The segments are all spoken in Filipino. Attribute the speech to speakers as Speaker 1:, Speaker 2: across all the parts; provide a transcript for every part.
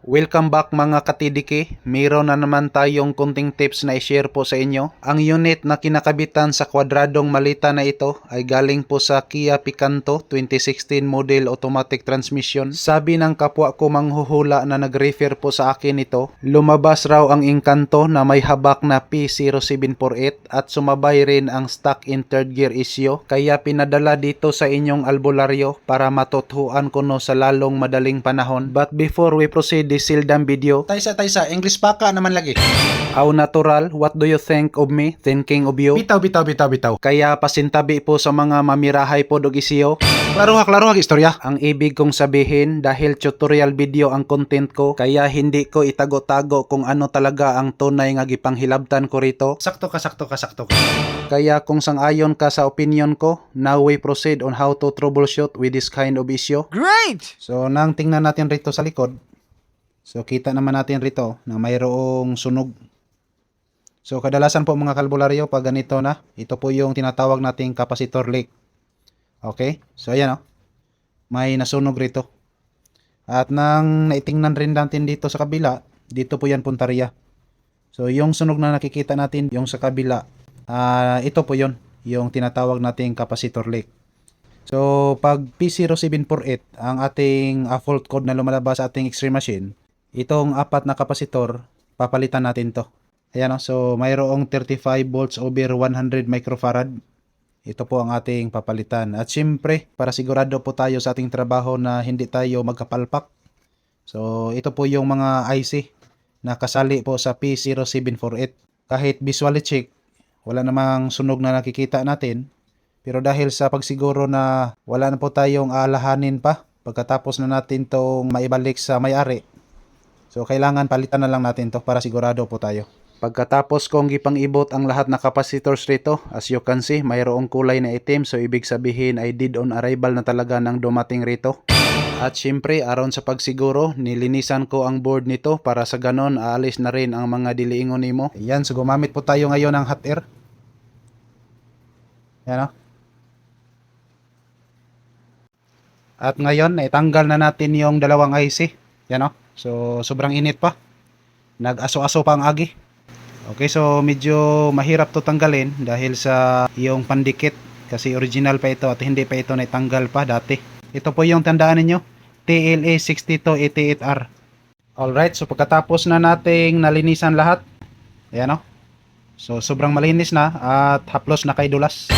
Speaker 1: Welcome back mga katidiki. Mayroon na naman tayong kunting tips na i-share po sa inyo. Ang unit na kinakabitan sa kwadradong malita na ito ay galing po sa Kia Picanto 2016 model automatic transmission. Sabi ng kapwa ko manghuhula na nag-refer po sa akin ito, lumabas raw ang Encanto na may habak na P0748 at sumabay rin ang stock in third gear issue. Kaya pinadala dito sa inyong albularyo para matuthuan ko no sa lalong madaling panahon. But before we proceed this sildam video,
Speaker 2: Taysa, English pa ka naman lagi.
Speaker 1: how natural, what do you think of me, thinking of you?
Speaker 2: Bitaw.
Speaker 1: Kaya pasintabi po sa mga mamirahay po dog isiyo.
Speaker 2: Klaro hak istorya.
Speaker 1: Ang ibig kong sabihin, dahil tutorial video ang content ko, kaya hindi ko itago-tago kung ano talaga ang tunay nga gipanghilabtan ko rito.
Speaker 2: Sakto ka.
Speaker 1: Kaya kung sang-ayon ka sa opinion ko, now we proceed on how to troubleshoot with this kind of issue.
Speaker 2: Great!
Speaker 1: So nang tingnan natin rito sa likod, so kita naman natin rito na mayroong sunog. So kadalasan po mga kalbularyo pag ganito na, ito po yung tinatawag nating capacitor leak. Okay? So ayan o, may nasunog rito. At nang naitingnan rin natin dito sa kabila, dito po yan puntarya. So yung sunog na nakikita natin, yung sa kabila, ito po yon, yung tinatawag nating capacitor leak. So pag P0748 ang ating fault code na lumalabas sa ating X-ray machine, itong apat na kapasitor, papalitan natin to. Ayan o, so mayroong 35 volts over 100 microfarad. Ito po ang ating papalitan. At syempre, para sigurado po tayo sa ating trabaho na hindi tayo magkapalpak. So ito po yung mga IC na kasali po sa P0748. Kahit visually check, wala namang sunog na nakikita natin. Pero dahil sa pagsiguro na wala na po tayong aalahanin pa, pagkatapos na natin tong maibalik sa may-ari, so kailangan palitan na lang natin to para sigurado po tayo. Pagkatapos kong gipang-ibot ang lahat na capacitors rito, as you can see, mayroong kulay na itim, so ibig sabihin ay dead on arrival na talaga nang dumating rito. At syempre, aron sa pagsiguro, nilinisan ko ang board nito para sa ganon aalis na rin ang mga diliingon nimo. Ayan, so gumamit po tayo ngayon ng hot air. Ayan o. At ngayon, naitanggal na natin yung dalawang IC. Yan o. So, sobrang init pa. Nag-aso-aso pa ang agi. Okay, so medyo mahirap to tanggalin dahil sa yung pandikit. Kasi original pa ito at hindi pa ito naitanggal pa dati. Ito po yung tandaan ninyo. TLA 6288R. Alright, so pagkatapos na nating nalinisan lahat. Ayan o. So, sobrang malinis na at haplos na kay dulas.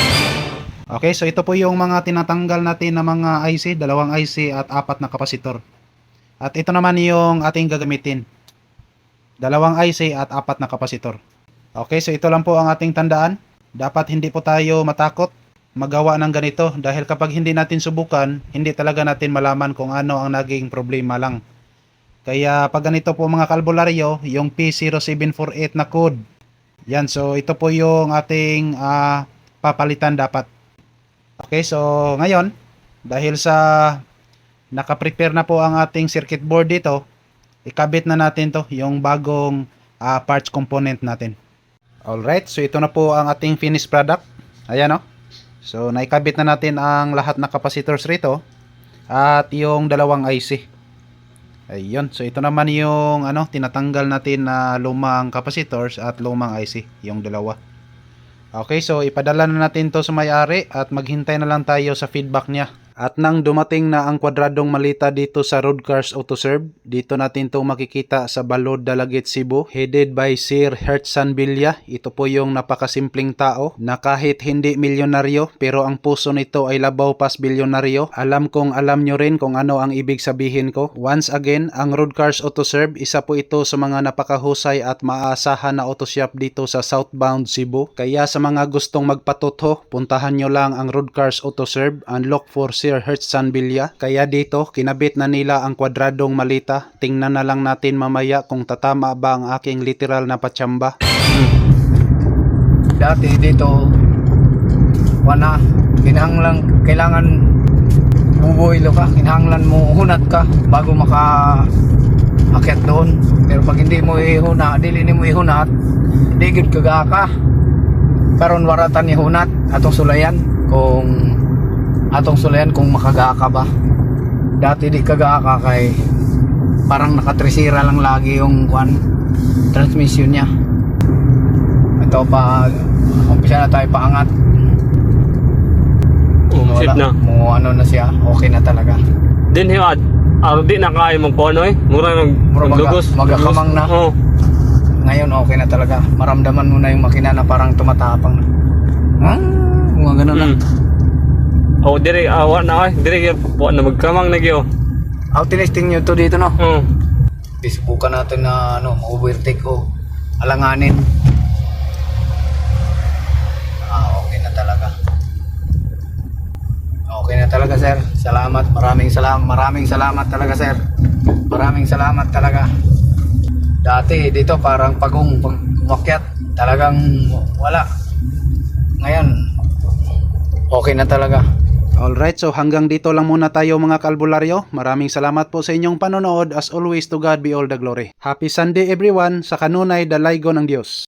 Speaker 1: Okay, so ito po yung mga tinatanggal natin na mga IC, dalawang IC at apat na kapasitor. At ito naman yung ating gagamitin. Dalawang IC at apat na kapasitor. Okay, so ito lang po ang ating tandaan. Dapat hindi po tayo matakot magawa ng ganito dahil kapag hindi natin subukan, hindi talaga natin malaman kung ano ang naging problema lang. Kaya pag ganito po mga kalbularyo, yung P0748 na code. Yan, so ito po yung ating papalitan dapat. Okay, so ngayon, dahil sa nakaprepare na po ang ating circuit board dito, ikabit na natin to, yung bagong parts component natin. Alright, so ito na po ang ating finished product. Ayan o. So naikabit na natin ang lahat na capacitors rito at yung dalawang IC. Ayun, so ito naman yung tinatanggal natin na lumang capacitors at lumang IC, yung dalawa. Okay, so ipadala na natin to sa may-ari at maghintay na lang tayo sa feedback niya. At nang dumating na ang kwadradong malita dito sa Roadcars Autoserve, dito natin to makikita sa Balod, Dalagit, Cebu, headed by Sir Hertzan Villa. Ito po yung napakasimpleng tao na kahit hindi milyonaryo pero ang puso nito ay labaw pas bilyonaryo. Alam kong alam nyo rin kung ano ang ibig sabihin ko. Once again, ang Roadcars Autoserve, isa po ito sa mga napakahusay at maaasahan na auto shop dito sa Southbound Cebu. Kaya sa mga gustong magpatutho, puntahan nyo lang ang Roadcars Autoserve and look for Sir Hertzan Villa. Kaya dito, kinabit na nila ang kwadradong malita. Tingnan na lang natin mamaya kung tatama ba ang aking literal na patsamba.
Speaker 3: Dati dito, kailangan bubuilo ka, kinahanglan mo hunat ka bago maka-akyat doon. Pero pag hindi mo dili mo ihunat, di gud kaga ka. Karon waratan ni hunat atong sulayan kung makagaa ka ba. Dati di kagaa ka kay parang nakatrisira lang lagi yung transmission niya. Ito pa, umpisa na tayo paangat.
Speaker 4: Shit na.
Speaker 3: Ano na siya, okay na talaga.
Speaker 4: Din hiwad. Di na kaya magkuano eh. Mura nagdugos.
Speaker 3: Magakamang na.
Speaker 4: Oo.
Speaker 3: Ngayon okay na talaga. Maramdaman mo na yung makina na parang tumatapang na. Mga ganun na.
Speaker 4: Oh, dire awa na ay. Dire po na magkamang na gyo.
Speaker 3: Tinesting nyo to dito, no?
Speaker 4: Oo.
Speaker 3: Subukan natin na overtake o alanganin. Okay na talaga. Okay na talaga, sir. Salamat. Maraming salamat talaga, sir. Maraming salamat talaga. Dati dito parang pag umakyat talagang wala. Ngayon okay na talaga.
Speaker 1: Alright, so hanggang dito lang muna tayo mga kalbularyo. Maraming salamat po sa inyong panonood. As always, to God be all the glory. Happy Sunday everyone. Sa kanunay, dalaygo ng Diyos.